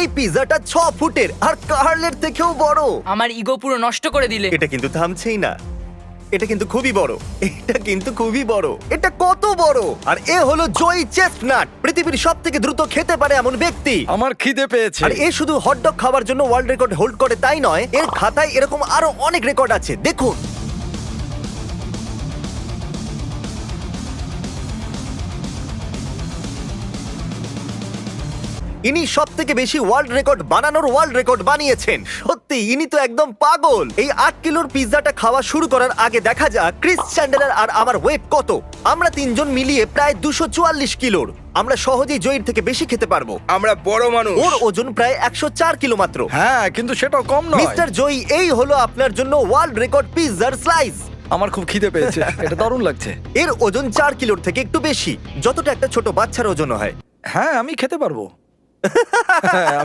এই পিৎজাটা 6 ফুটের আর কার্লের থেকেও বড়। আমার ইগো পুরো নষ্ট করে দিলে। এটা কিন্তু থামছেই না, এটা কিন্তু খুবই বড়, এটা কিন্তু খুবই বড়। এটা কত বড়! আর এ হলো জয়ী চেস্টনাট, পৃথিবীর সব থেকে দ্রুত খেতে পারে এমন ব্যক্তি। আমার খিদে পেয়েছে। আর এ শুধু হটডগ খাওয়ার জন্য ওয়ার্ল্ড রেকর্ড হোল্ড করে তাই নয়, এর খাতায় এরকম আরো অনেক রেকর্ড আছে, দেখুন। ইনি সব থেকে বেশি ওয়ার্ল্ড রেকর্ড বানানোর ওয়ার্ল্ড রেকর্ড বানিয়েছেন। সত্যি ইনি তো একদম পাগল। এই 8 কিলোর পিৎজাটা খাওয়া শুরু করার আগে দেখা যাক ক্রিস চ্যান্ডেলার আর আমার ওয়েট কত। আমরা তিনজন মিলিয়ে প্রায় 244 কিলোর। আমরা সহজেই জয়ীর থেকে বেশি খেতে পারবো। আমরা বড় মানুষ। ওর ওজন প্রায় 104 কিলো মাত্র। হ্যাঁ, কিন্তু সেটাও কম নয়। মিস্টার জয়ী, এই হলো আপনার জন্য ওয়ার্ল্ড রেকর্ড পিৎজার স্লাইস। আমার খুব খিদে পেয়েছে, এটা দারুণ লাগছে। এর ওজন 4 কিলোর থেকে একটু বেশি, যতটা একটা ছোট বাচ্চার ওজন হয়। হ্যাঁ, আমি খেতে পারবো। হ্যাঁ, আমি